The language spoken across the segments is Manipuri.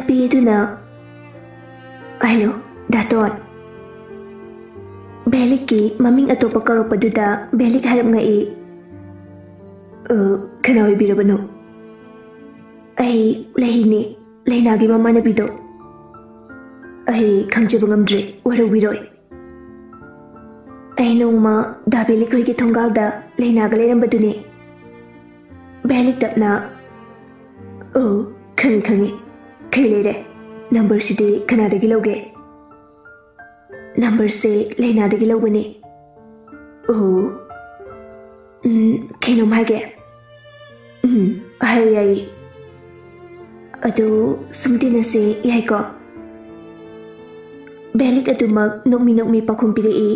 ꯅꯨꯄꯤ ꯑꯗꯨꯅ "ꯍꯜꯂꯣ, ꯗꯥꯇꯣꯟ." ꯕꯦꯂꯤꯛꯀꯤ ꯃꯃꯤꯡ ꯑꯇꯣꯞꯄ ꯀꯧꯔꯛꯄꯗꯨꯗ ꯕꯦꯂꯤꯛ ꯍꯥꯏꯔꯞ ꯉꯛꯏ꯫ "ꯀꯅꯥ ꯑꯣꯏꯕꯤꯔꯕꯅꯣ?" "ꯑꯩ ꯂꯩꯍꯤꯅꯦ, ꯂꯩꯅꯥꯒꯤ ꯃꯃꯥꯟꯅꯕꯤꯗꯣ." "ꯑꯩ ꯈꯪꯖꯕ ꯉꯝꯗ꯭ꯔꯦ, ꯋꯥꯔꯧꯕꯤꯔꯣꯏ." "ꯑꯩ ꯅꯣꯡꯃ ꯗꯥ ꯕꯦꯂꯤꯛ ꯍꯣꯏꯒꯤ ꯊꯣꯡꯒꯥꯜꯗ ꯂꯩꯅꯥꯒ ꯂꯩꯔꯝꯕꯗꯨꯅꯦ." ꯕꯦꯂꯤꯛ ꯇꯞꯅ "ꯈꯪꯉꯤ ꯈꯪꯉꯤ, ꯀꯩ ꯂꯩꯔꯦ? ꯅꯝꯕꯔꯁꯤꯗꯤ ꯀꯅꯥꯗꯒꯤ ꯂꯧꯒꯦ?" "ꯅꯝꯕꯔꯁꯦ ꯂꯩꯅꯥꯗꯒꯤ ꯂꯧꯕꯅꯦ." "ꯀꯩꯅꯣꯝ ꯍꯥꯏꯒꯦ?" "ꯍꯥꯏꯌꯨ ꯌꯥꯏꯌꯦ." "ꯑꯗꯨ ꯁꯨꯝ ꯇꯤꯟꯅꯁꯦ ꯌꯥꯏꯀꯣ?" ꯕꯦꯂꯤꯛ ꯑꯗꯨꯃꯛ ꯅꯣꯛꯃꯤ ꯅꯣꯛꯃꯤ ꯄꯥꯎꯈꯨꯝ ꯄꯤꯔꯛꯏ꯫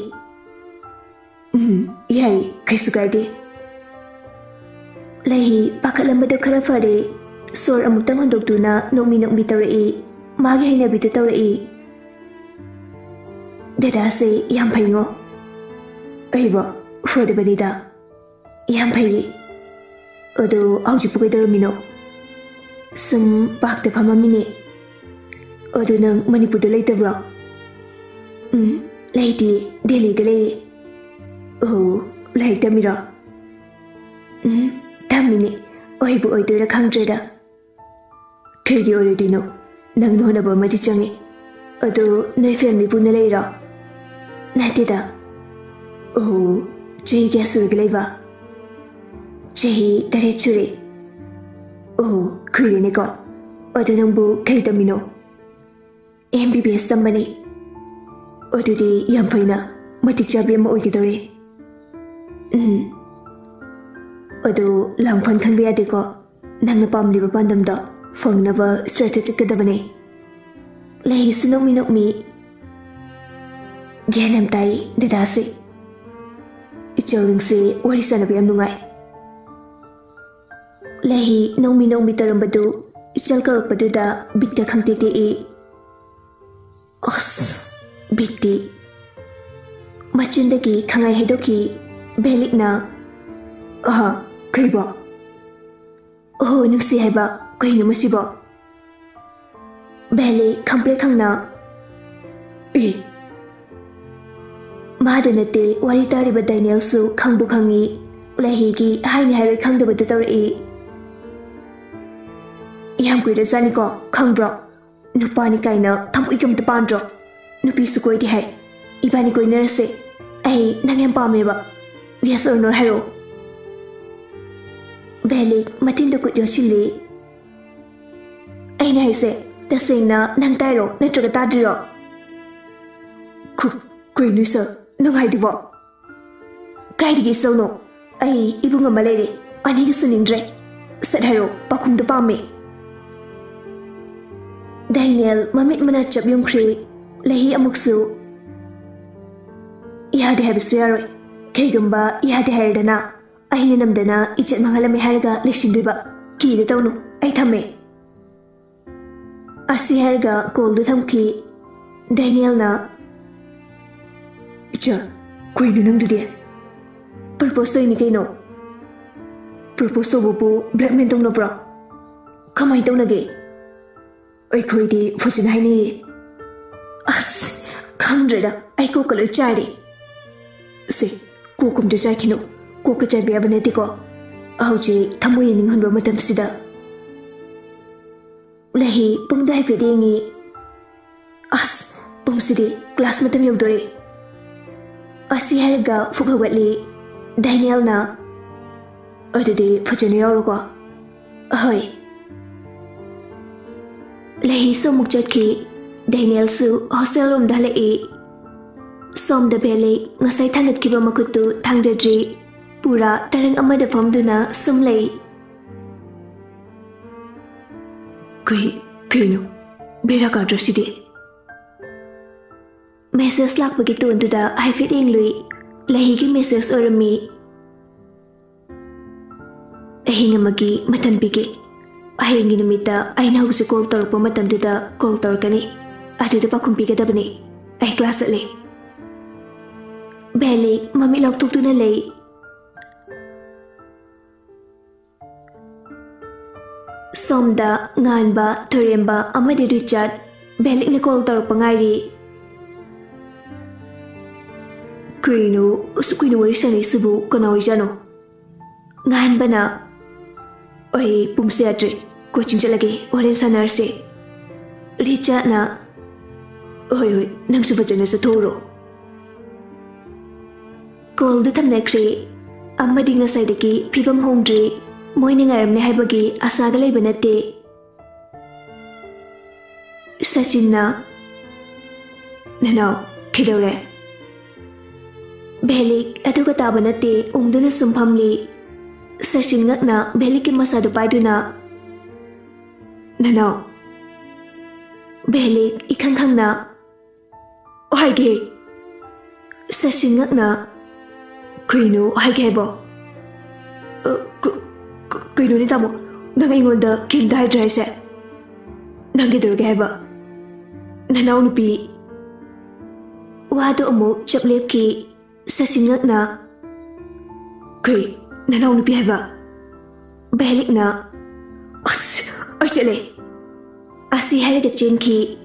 "ꯌꯥꯏ, ꯀꯩꯁꯨ ꯀꯥꯏꯗꯦ." ꯂꯩꯍꯤ ꯄꯥꯈꯠꯂꯝꯕꯗꯣ ꯈꯔ ꯐꯔꯦ, ꯁꯣꯔ ꯑꯃꯨꯛꯇꯪ ꯍꯣꯟꯗꯣꯛꯇꯨꯅ ꯅꯣꯛꯃꯤ ꯅꯣꯛꯃꯤ ꯇꯧꯔꯛꯏ, ꯃꯥꯒꯤ ꯍꯩꯅꯕꯤꯗꯨ ꯇꯧꯔꯛꯏ꯫ "ꯗꯦꯗꯥꯁꯦ ꯌꯥꯝ ꯐꯩꯉꯣ." "ꯑꯩꯕꯣ ꯐꯗꯕꯅꯤꯗ." "ꯌꯥꯝ ꯐꯩꯌꯦ." "ꯑꯗꯣ ꯍꯧꯖꯤꯛꯄꯨ ꯀꯩꯗꯧꯔꯝꯃꯤꯅꯣ?" "ꯁꯨꯝ ꯄꯥꯔꯛꯇ ꯐꯝꯃꯝꯃꯤꯅꯦ." "ꯑꯗꯨ ꯅꯪ ꯃꯅꯤꯄꯨꯔꯗ ꯂꯩꯇꯕ꯭ꯔꯣ?" "ꯂꯩꯇꯦ, ꯗꯦꯜꯂꯤꯗ ꯂꯩꯌꯦ." "ꯂꯥꯏꯔꯤꯛ ꯇꯝꯃꯤꯔꯣ?" "ꯇꯝꯃꯤꯅꯦ, ꯑꯣꯏꯕꯨ ꯑꯣꯏꯗꯣꯏꯔꯥ ꯈꯪꯗ꯭ꯔꯦꯗ." "ꯀꯩꯒꯤ ꯑꯣꯏꯔꯣꯏꯗꯣꯏꯅꯣ? ꯅꯪꯅ ꯍꯣꯠꯅꯕ ꯑꯃꯗꯤ ꯆꯪꯉꯤ꯫ ꯑꯗꯣ ꯅꯣꯏ ꯐꯦꯃꯤꯂꯤ ꯄꯨꯟꯅ ꯂꯩꯔꯣ?" "ꯅꯠꯇꯦꯗ." "ꯆꯍꯤ ꯀꯌꯥ ꯁꯨꯔꯒꯦ ꯂꯩꯕ?" "ꯆꯍꯤ 8 ꯁꯨꯔꯦ." "ꯀꯨꯏꯔꯦꯅꯦꯀꯣ꯫ ꯑꯗꯣ ꯅꯪꯕꯨ ꯀꯩ ꯇꯝꯃꯤꯅꯣ?" "MBBS ꯇꯝꯕꯅꯤ." "ꯑꯗꯨꯗꯤ ꯌꯥꯝ ꯐꯩꯅ, ꯃꯇꯤꯛ ꯆꯥꯕꯤ ꯑꯃ ꯑꯣꯏꯒꯗꯧꯔꯦ." "ꯑꯗꯣ ꯂꯥꯡꯐꯥꯟ ꯈꯟꯕ ꯌꯥꯗꯦꯀꯣ, ꯅꯪꯅ ꯄꯥꯝꯂꯤꯕ ꯄꯥꯟꯗꯝꯗꯣ ꯐꯪꯅꯕ ꯁ꯭ꯇ꯭ꯔꯦꯠꯇ ꯆꯠꯀꯗꯕꯅꯦ." ꯂꯩꯁꯨ ꯅꯣꯛꯃꯤ ꯅꯣꯛꯃꯤ "ꯒ꯭ꯌꯥꯟ ꯌꯥꯝ ꯇꯥꯏ ꯗꯦꯗꯥꯁꯦ꯫ ꯏꯆꯜꯁꯦ ꯋꯥꯔꯤ ꯁꯥꯟꯅꯕ ꯌꯥꯝ ꯅꯨꯡꯉꯥꯏ." ꯂꯩꯍꯤ ꯅꯣꯡꯃꯤ ꯅꯣꯡꯃꯤ ꯇꯧꯔꯝꯕꯗꯨ ꯏꯆꯜ ꯀꯧꯔꯛꯄꯗꯨꯗ ꯕꯤꯠꯇ ꯈꯪꯇꯦꯛ ꯇꯦꯛꯏ꯫ ꯕꯤꯠꯇꯤ! ꯃꯆꯤꯟꯗꯒꯤ ꯈꯪꯉꯥꯏ ꯍꯩꯗꯣꯛꯈꯤ ꯕꯦꯂꯤꯛꯅ꯫ "ꯀꯩꯕꯣ?" "ꯅꯨꯡꯁꯤ ꯍꯥꯏꯕ, ꯀꯩꯅꯣ ꯃꯁꯤꯕꯣ?" ꯕꯦꯂꯤꯛ ꯈꯪꯄ꯭ꯔꯦꯛ ꯈꯪꯅ ꯃꯥꯗ ꯅꯠꯇꯦ ꯋꯥꯔꯤ ꯇꯥꯔꯤꯕ ꯗꯥꯏꯅꯦꯜꯁꯨ ꯈꯪꯕꯨ ꯈꯪꯉꯤ, ꯂꯩꯍꯤꯒꯤ ꯍꯥꯏꯅꯤ ꯍꯥꯏꯔꯣꯏ ꯈꯪꯗꯕꯗꯨ ꯇꯧꯔꯛꯏ꯫ "ꯌꯥꯝ ꯀꯨꯏꯔꯖꯥꯠꯅꯤꯀꯣ, ꯈꯪꯕ꯭ꯔꯣ? ꯅꯨꯄꯥꯅꯤ ꯀꯥꯏꯅ ꯊꯃꯣꯏꯒ ꯑꯝꯇ ꯄꯥꯟꯗ꯭ꯔꯣ? ꯅꯨꯄꯤꯁꯨ ꯀꯣꯏꯗꯦ ꯍꯥꯏ꯫ ꯏꯕꯥꯅꯤ ꯀꯣꯏꯅꯔꯁꯦ, ꯑꯩ ꯅꯪ ꯌꯥꯝ ꯄꯥꯝꯃꯦꯕ꯫ ꯌꯦꯁ ꯑꯣꯔ ꯅꯣ ꯍꯥꯏꯔꯛꯑꯣ." ꯕꯦꯂꯤꯛ ꯃꯇꯤꯟꯗ ꯀꯨꯠ ꯌꯣꯠꯁꯤꯜꯂꯤ꯫ "ꯑꯩꯅ ꯍꯥꯏꯁꯦ ꯇꯁꯦꯡꯅ ꯅꯪ ꯇꯥꯏꯔꯣ ꯅꯠꯇ꯭ꯔꯒ ꯇꯥꯗ꯭ꯔꯤꯔꯣ?" "ꯀꯩꯅꯣ ꯁꯔ, ꯅꯪ ꯍꯥꯏꯗꯨꯕꯣ?" "ꯀꯥꯏꯗꯒꯤ ꯏꯁꯧꯅꯣ? ꯑꯩ ꯏꯕꯨꯡ ꯑꯃ ꯂꯩꯔꯦ, ꯑꯅꯤꯒ ꯁꯨꯅꯤꯡꯗ꯭ꯔꯦ꯫ ꯁꯠ ꯍꯥꯏꯔꯣ, ꯄꯥꯎꯈꯨꯝꯗꯣ ꯄꯥꯝꯃꯦ." ꯗꯥꯏꯅꯦꯜ ꯃꯃꯤꯠ ꯃꯅꯥ ꯆꯞ ꯌꯨꯡꯈ꯭ꯔꯦ, ꯂꯩꯍꯤ ꯑꯃꯨꯛꯁꯨ "ꯌꯥꯗꯦ ꯍꯥꯏꯕꯁꯨ ꯌꯥꯔꯣꯏ. ꯀꯩꯒꯨꯝꯕ ꯌꯥꯗꯦ ꯍꯥꯏꯔꯗꯅ ꯑꯩꯅ ꯅꯝꯗꯅ ꯏꯖꯠ ꯃꯥꯡꯍꯜꯂꯝꯃꯦ ꯍꯥꯏꯔꯒ ꯂꯩꯁꯤꯟꯗꯣꯏꯕ. ꯀꯤꯗ ꯇꯧꯅꯨ, ꯑꯩ ꯊꯝꯃꯦ." ꯑꯁꯤ ꯍꯥꯏꯔꯒ ꯀꯣꯜꯗꯨ ꯊꯝꯈꯤ꯫ ꯗꯥꯏꯅꯦꯜꯅ "ꯏꯆꯜ, ꯀꯩꯅꯣ ꯅꯪꯗꯨꯗꯤ? ꯄ꯭ꯔꯄꯣꯁ ꯇꯧꯏꯅꯤ ꯀꯩꯅꯣ." "Propose ꯇꯧꯕꯕꯨ blackmail ꯇꯧꯅꯕ꯭ꯔꯣ? ꯀꯃꯥꯏꯅ ꯇꯧꯅꯒꯦ?" "ꯑꯩꯈꯣꯏꯗꯤ ꯐꯖꯅ ꯍꯥꯏꯅꯩꯌꯦ." "ꯈꯪꯗ꯭ꯔꯦꯗ, ꯑꯩ ꯀꯣꯛꯀ ꯂꯣꯏ ꯆꯥꯏꯔꯦ." "ꯁꯦ, ꯀꯣꯛꯀꯨꯝꯗ ꯆꯥꯏꯈꯤꯅꯨ, ꯀꯣꯛꯀ ꯆꯥꯏꯕ ꯌꯥꯕ ꯅꯠꯇꯦꯀꯣ, ꯍꯧꯖꯤꯛ ꯊꯃꯣꯏ ꯌꯦꯡꯅꯤꯡꯍꯟꯕ ꯃꯇꯝꯁꯤꯗ." ꯂꯩꯍꯤ ꯄꯨꯡꯗ ꯍꯥꯏꯐꯦꯠ ꯌꯦꯡꯉꯤ꯫ ꯄꯨꯡꯁꯤꯗꯤ ꯀ꯭ꯂꯥꯁ ꯃꯇꯝ ꯌꯧꯗꯣꯔꯦ." ꯑꯁꯤ ꯍꯥꯏꯔꯒ ꯐꯨꯛ ꯍꯧꯒꯠꯂꯤ꯫ ꯗꯥꯏꯅꯦꯜꯅ "ꯑꯗꯨꯗꯤ ꯐꯖꯅ ꯌꯥꯎꯔꯣꯀꯣ." "ꯍꯣꯏ." ꯂꯩꯍꯤꯁꯨ ꯑꯃꯨꯛ ꯆꯠꯈꯤ꯫ ꯗꯥꯏꯅꯦꯜꯁꯨ ꯍꯣꯁꯇꯦꯜ ꯔꯣꯝꯗ ꯍꯜꯂꯛꯏ꯫ ꯁꯣꯝꯗ ꯕꯦꯂꯤꯛ ꯉꯁꯥꯏ ꯊꯥꯡꯒꯠꯈꯤꯕ ꯃꯈꯨꯠꯇꯨ ꯊꯥꯡꯗꯗ꯭ꯔꯤ, ꯄꯨꯔꯥ ꯇꯔꯪ ꯑꯃꯗ ꯐꯝꯗꯨꯅ ꯁꯨꯝ ꯂꯩ꯫ "ꯀꯩꯅꯣ? ꯕꯦꯔꯥ ꯀꯥꯗ꯭ꯔꯣ ꯁꯤꯗꯤ?" ꯃꯦꯁꯦꯖ ꯂꯥꯛꯄꯒꯤ ꯇꯣꯟꯗꯨꯗ ꯍꯥꯏꯐꯦꯠ ꯌꯦꯡꯂꯨꯏ꯫ ꯂꯩꯍꯤꯒꯤ ꯃꯦꯁꯦꯖ ꯑꯣꯏꯔꯝꯃꯤ꯫ "ꯑꯍꯤꯡ ꯑꯃꯒꯤ ꯃꯇꯝ ꯄꯤꯒꯦ. ꯍꯌꯦꯡꯒꯤ ꯅꯨꯃꯤꯠꯇ ꯑꯩꯅ ꯍꯧꯖꯤꯛ ꯀꯣꯜ ꯇꯧꯔꯛꯄ ꯃꯇꯝꯗꯨꯗ ꯀꯣꯜ ꯇꯧꯔꯛꯀꯅꯤ. ꯑꯗꯨꯗ ꯄꯥꯎꯈꯨꯝ ꯄꯤꯒꯗꯕꯅꯤ. ꯑꯩ ꯀ꯭ꯂꯥꯁ ꯆꯠꯂꯦ." ꯕꯦꯂꯤꯛ ꯃꯃꯤꯠ ꯂꯥꯎꯊꯣꯛꯇꯨꯅ ꯂꯩ꯫ Somda nganba Thoremba amadi Richard Belik na call tor pangari. Kuino uskuino warisani subu konawi jano. Nganba na oi pumse atre coaching jalage oren sanarse. Richard na oi nang subajana sa thoro. Call du thamnakre amadi ngasai deki phibam hongdri moining aramne haibagi asaga leiba nate. Sachinna Nana Kidore Belik aduga taba nate ungduna sumpamli. Sachin ngakna Belik masadu paiduna Nana Belik ikhang na Ohaige Sachin ngakna Kuino ohaige bo Kuino ni tamo nang ingonda kindai dry set Nangi durga ba Nanaw nupi Wado mo chaplep ki Sachin ngakna Kui nanaw nupi ba Belik na Ay chale Asi haraga chen ki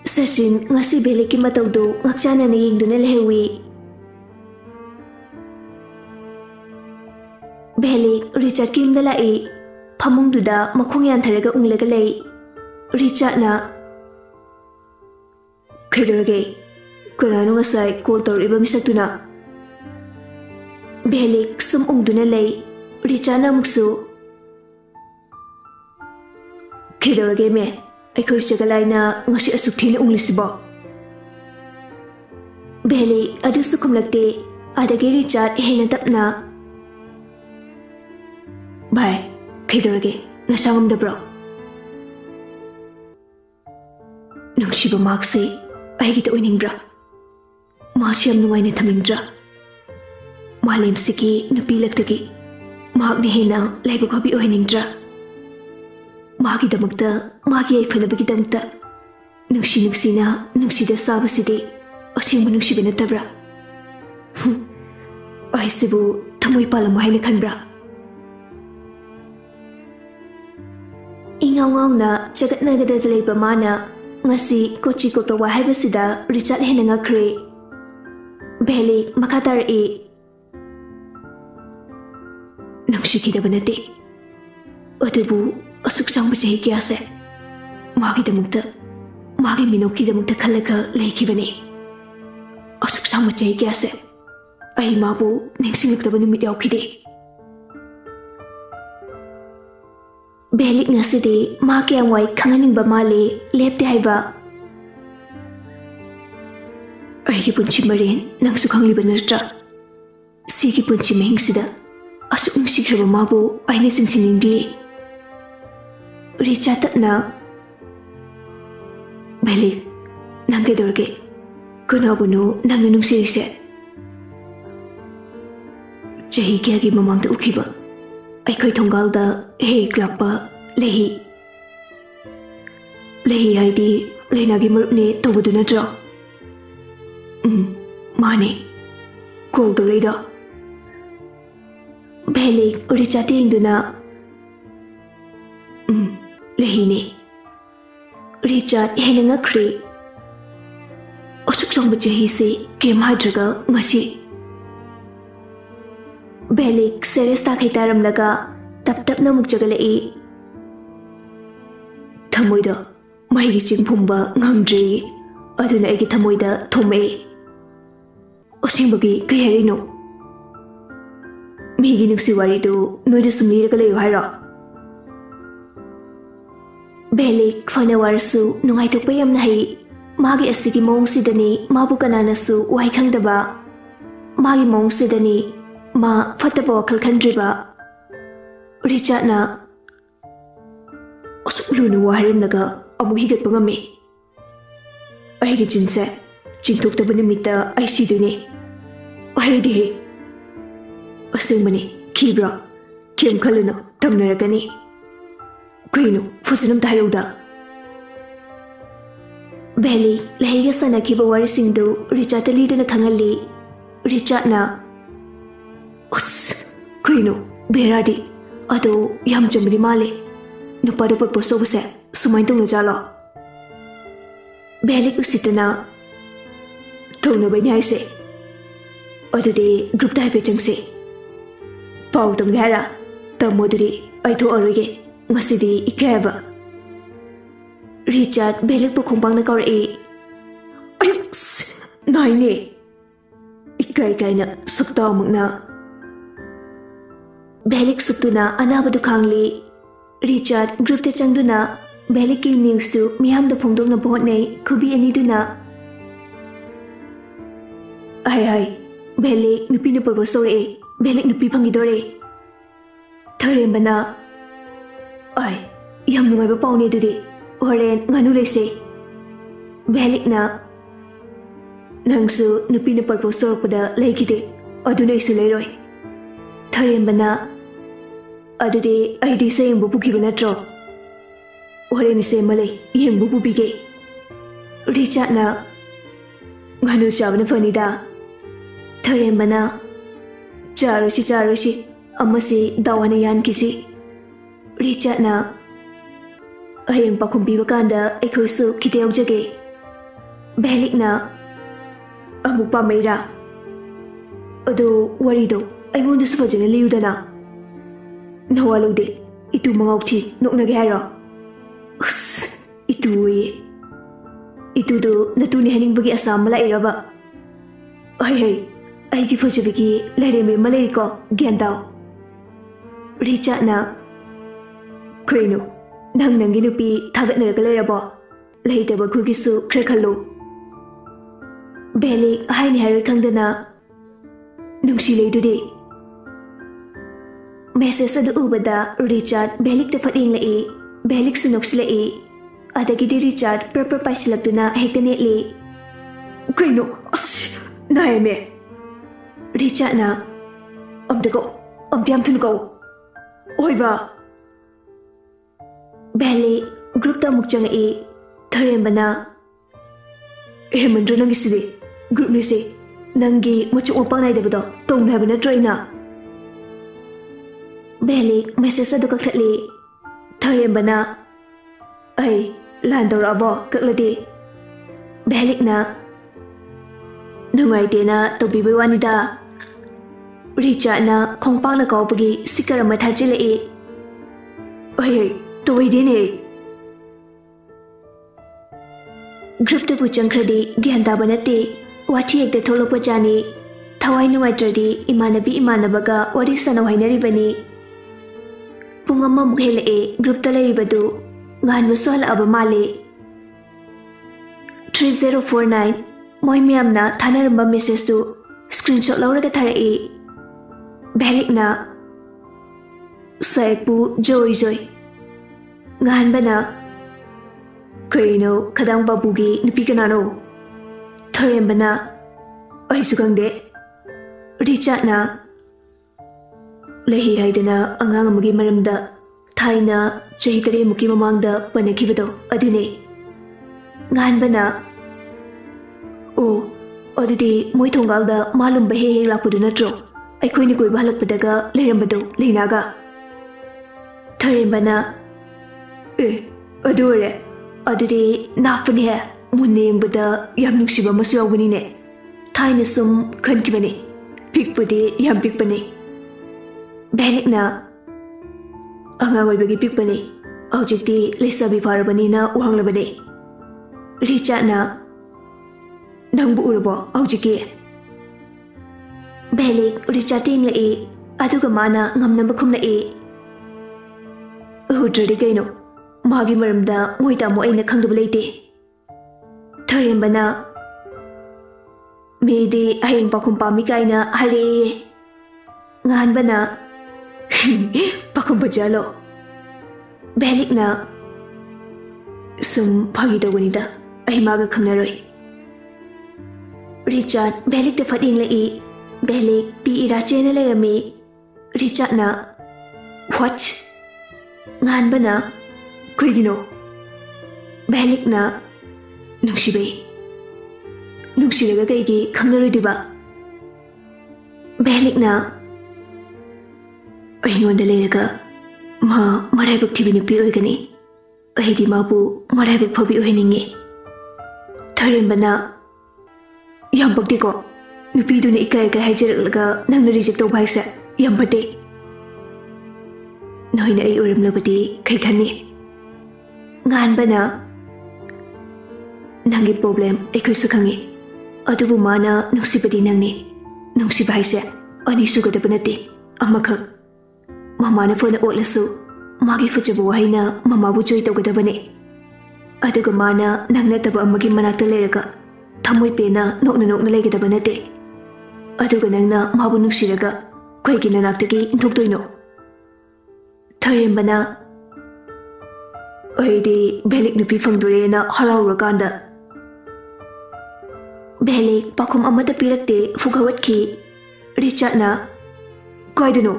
Sachin ngasi Belik ki matawdo ngakchana na yingduna lehewi Belik Richard kim dalai Pamung duda makhong yan tharaga unglaga lay Richard na Kaidoge Kunano ngasay call tor iba misagtuna Belik sum ungduna lay Richard na muksu Kaidoge me Aikoy siyagalay na ngasi asukti na unglisibo Belik adu sukumlagte Adagi Richard ihinatap na Bye Kaidoge Nasangam da bro Nungsiba makse ay kita uiningbra. Masyam nungay na tamingbra. Malim siki napilagtagi. Mahag ni hina laibag habi uiningbra. Mahagi damagta, mahagi ay fanabagi damagta. Nungsi na, nungsida saba sidi. Asyang mo nungsiba na tabra. Ay sibu, tamoy pala mahay na kanbra. Ingaw-ngaw na, jagat na gadadalay ba mana, ngasi kochi ko tawa haibasida Richard hena ngakre Belik makatar Nangshikida banate Adubu asuk sang bachahi kya se Magi damukta Magi minoki damukta khalaga leiki bane Asuk sang bachahi kya se Ay mabu ningsingakta banu mit yaukide Belik ngasidi maki ang wai kanganing bamali lepte haiba Aigi punchi marin nang sukhang liba nartra Sigi punchi mahing sida Asuk nasigraba mabu ay nasinsinindi Richatat na Belik nang gedorge Kunabuno nang nanung sirise Jahi kiyagi mamangta ukiba Aikoy thonggalda hei klakpa lehi haidi lehnagi marupne tawadu nadra mane call do leida Belik Richard induna lehi ne Richard hena ngakre asuk song bajahi se kem hadraga ngasi Belik seres takai taram laga tap na mukjagalai Thamoida maigi chingphumba ngamdri aduna egi thamoida thome Osingbagi kayarino Migi nuksi wari du noida sumiraga layo haira Belik fana warsu nungai tukpa yamna hai Magi asigi mong sidani mabu kananasu wai khangdaba Magi mong sidani Ma fataba wakal khandriba Richard na Asuk luna waharim naga amu higat pangami Aigi jinse Jintuk taba nimita ay sidune Aidi Asing mani kibra Kiyam kaluna tamnaragani Kuino fusinam tayo da Belik lahiga sana kiba warisingdu Richard talida na kangali Richard na Kuino beradi Ado yam jamri male नुपादो प्रपोज तौबसे सुमाइन तौनो जालो बेलिक उसितना थौनो बैनि हाइसे अदुदि ग्रुप दा हाइफे चंगसे पाउ तमगे हारा तमोदुदि आइथो अरोगे ngasidi ikaba Richard belik po khompang na kawr e ay nai ne ikai kai na sakta mukna belik sutuna anabadu khangli Richard group te changduna belik ki news tu miyam da phongdok na bot nei khubi ani duna ai belik nupi na purbo sore belik nupi phangi dore tharem bana ai yam nungai ba pauni dudi Oren nganu lese belik na nangsu nupi na propose to pada legide aduna isu leiroi tharem bana adude aidi se yeng bubu kibana tro oren se male yeng bubu bige Richard na nganu chabana fanida tharem bana charosi amasi dawana yan kisi Richard na ayang pakumbi bakanda ekosu kite ogjage belik na amupa meira ado warido aingonda sufajana liudana nawalode itu mangauti noknage hairo itu do natuni haning bagi asam mala iraba ai gi fojabigi laireme malai ko gendao Richard na Krino Nangi nupi thagat na galerabo later ba kugisu krekalo Belik hai ni hari kangdana nungsi leidudi message adu ubada Richard belik te fating lai belik sunoksi lai adagi di Richard proper paisilagtuna hektane li Krino naime Richard na amtiam tunko oiba Beli group ta mukjang e tharem bana hemandro nangi sidi group ni se nangi muchu upang nai debudo tong na bana troina Beli message adu kakhatli tharem bana ai landor abo kakladi Belik na nungai de na tobi bai wanida Richard na khongpang na kawpagi sticker ma thajile e ai Toy dine Group to puchang kredi gyanda banate wachi ekte tholopa jani thawai nuai tradi imanabaga wari sano hainari bani pungama mukhele e group ta lai badu ngan musal abamale 3049 moi miamna thanaramba message tu screenshot lauraga thare e belik na saipu joy Ngahan bana Krino kadang babugi nupi kanano Tharem bana ai sugangde Richard na lehi haidana angang amagi maramda thaina chahi tare muki mamangda panakibado adune Ngahan bana o adudi moi thongalda malum bahe lakpudu natro ai koini koi balakpadaga lerambado leinaga Tharem bana adore adudi nafani hai munne yengbuda yam nungsiba masu yawgani ne thaina sum khankibani pikpudi yam pikpani belik na anga oibagi pikpani aujikti leisabi farabani na uhanglabani Richard na nangbu urabo aujiki belik Richard tinglai aduga mana ngamnamba khumlai udradi kaino Magi maramda moita mo aina khangdu leite Tharem bana Mede ayeng pakum pami kaina hare Ngan bana pakum bajalo Belik na Sum phagi dawanida ai maga khangnaroi Richard belik te fating lai belik pi ira chene lerami Richard na What Ngan bana Kuigino Belik na Nungsibaga kaigi khangnaroi diba Belik na aingonda leiraga मा मराइबक थिबि नुपि ओइगनि अहिदि माबु मराइबक फबि ओइनिङे थरेम्बना याम बक्तिको नुपीदुना इकाय इकाय हाइजरलगा नंगना रिजेक्ट तौबा हाइसे याम फटे नोइना अइ ओरमलबदि खै खन्नि nganbana nangi problem ekoi su khangi adubu mana nuksibadi nangni nuksiba haise ani sugadaba nate amakhak mamana phone otlasu magi fujabu haina mamabu joy tawgadabane aduga mana nangna taba amagi manakta leraga thamoi pena nokna legadaba nate aduga nangna mabu nuksiraga khoigi nanaktagi intoktoino tharembana अहिदि बेलेग नुपि फंदुरेना हराउरकांदा बेलेग पाखुम अमदा पिरक्ते फुगवतखि रिचाटना क्वाइदनो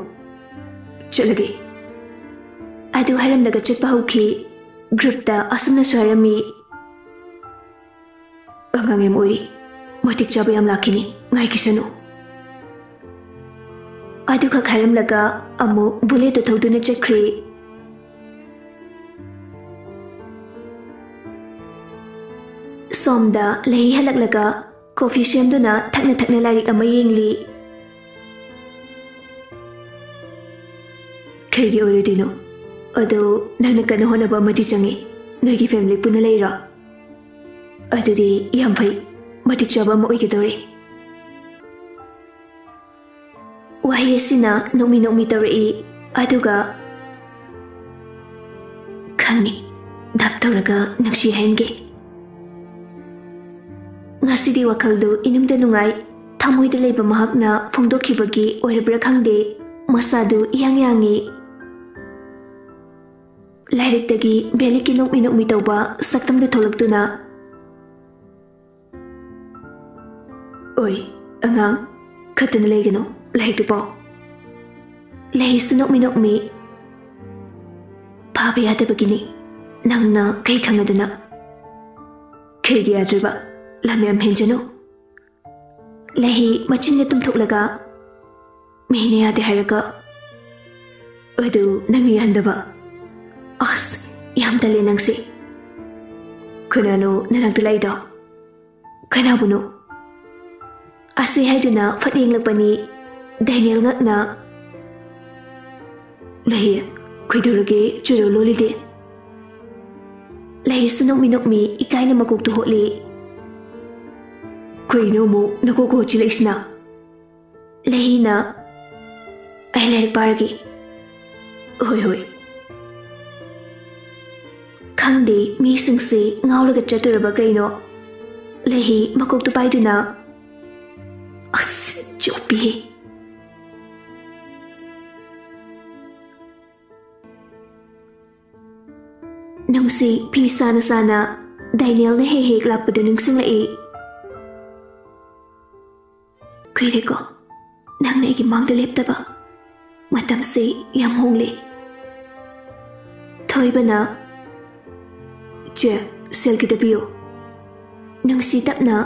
चलगे अदु हरमलगा चटपा हौखि ग्रुपता असमना सरमी अंगांगेम ओइरि मतिक चाबा याम लाखिनि ngaikisanu अदु खा हरमलगा अमु बुलेट थौदुना चक्री सोमदा लही हलकलगा कॉफी सेमदुना थकना थकना लारिक अमा येंगली खैगी ओरिदिनो अदो नंगना कना होनबा अमदि चंगे नोइगी फैमिली पुना लेरा अदुदि याम फै मतिक चाबा अमा ओइगदोरे वाहि असिना नोमी तौरई अदुगा खंगनी धाप तौरगा नुक्सी हैनगे ngasidi wakaldu inumda nungai thamoida leiba mahakna phongdokhibagi oirabra khangde masadu yangi lairik beliki nokmi tauba saktamda tholaktuna oi angang khatana legano laitu paw leisu nokmi phaba yadabagini nangna kai khangadana khegi yadriba lamyam henjano lahi machinne tumthoklaga mehne yade haraga adu nangi handaba as yam tale nangse kunano nanang laido kanabuno ase haiduna fading lakpani Daniel ngakna lahi kuidurage churo lolide lahi sunokmi ikaina makok tu hotli कोई नो मो नको को चिलेसना लेहिना अहलेर पारगे होय खंगदे मी सिंगसे ngaulga chaturaba kaino lehi makok tu paiduna as chopi nungsi pi sana Daniel ne he klapda nungsing lai Kiriko, nang naigi mangda leptaba, matam se yam hongle. Thoibana, che selkitabiyo, nung sitap na,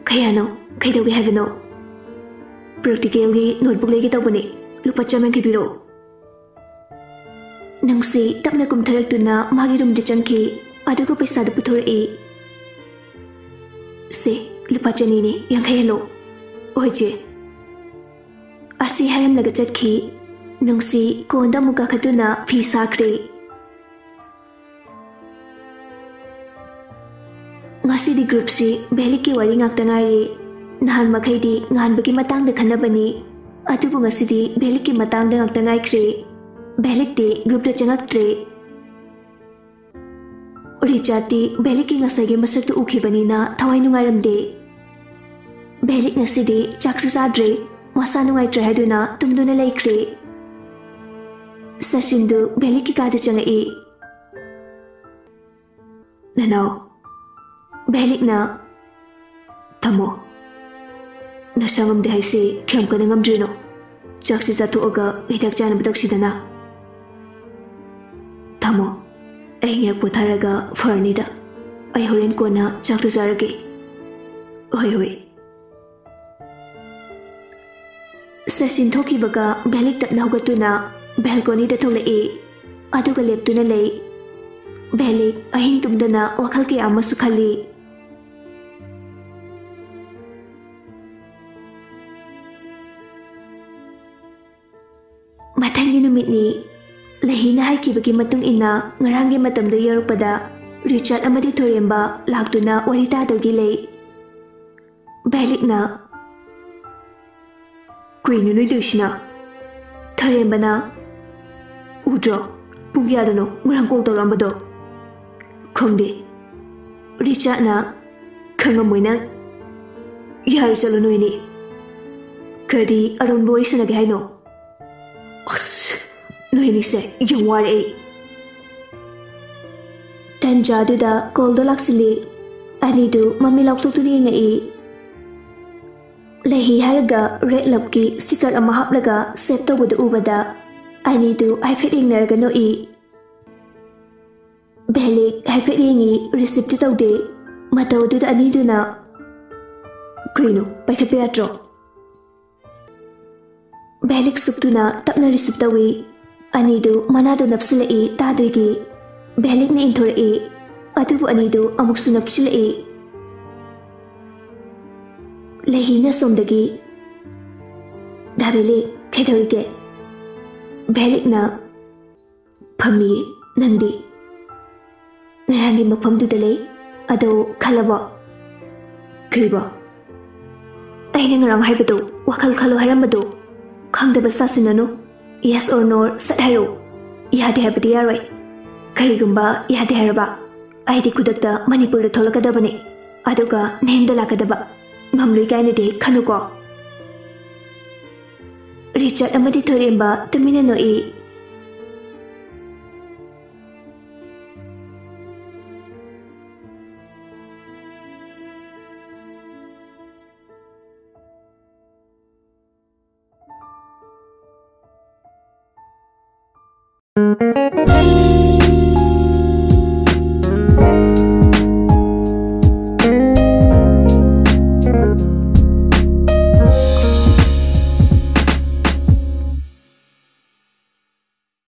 kayano, kaidawi haveno. Practical gi notebook lagi tabune, lupa chaman kibiro. Nung si tap na kumtarak tu na magirum de changki, adugo paisa da puthor e. Se, lupa chanini yang hayalo. Oje asi haram laga chatki nungsi konda muka khatuna phi sakre ngasi di group si beliki wari ngakta ngari nahan makhai di ngan bagi matang da khanabani atubu ngasi di beliki matang da ngakta ngai kre belik de group da changak tre ori chati beliki ngasage masak tu ukhibani na thawai nungaram de Belik ngasidi chaksu sadre masa nungai trahaduna tumduna laikre Sasindu beliki kada changai Nanau belik na Tamo Nasangam de haisi kyam kana ngamdrino Chaksu zatu oga hitak jana badak sidana Tamo ay ngayak putharaga farnida ay horen ko na chaktu zarage Hoy Sasin thoki baga belik tap naugatuna balcony da tholai aduga leptuna lei Belik ahing tumdana wakhal kaya amasu khali Mathangi numitni lahina haikibagi matung ina ngarangi matamda yarupada Richard amadi Thoremba laktuna warita dogi lei Belikna Queen nui dushna Thoremba na Udro pungyadano ngurang kol torambado Khongde Richard na khangamoina yai chalo noini kadi aron boy sanage haino noini se yaware tanja duda koldo laksili anidu mami laktutuni ngai lehi haraga red love ki sticker ama haplaga save tawudu ubada anidu haifet ingnaraga noi Belik haifet yengi receipt tawde matawduda aniduna Kuino paikhape atro Belik suktuna tapna receipt tawi anidu manadu napsilai taduigi Belik na inthore adubu anidu amuksu napsilai Lehina somdagi Dabele khaidawige Belik na phami nangdi Ngarangi mafamduda lei ado khalabo Kribo Aina ngarang haibado wakal khalo harambado khangdaba sasinano yes or no sat hairo yade habadi yaroi karigumba yade haraba aidi kudakta manipur da tholakadabane aduga nenda lakadaba ngamlui kainade khanuko Richard amadi Thoremba tumina noi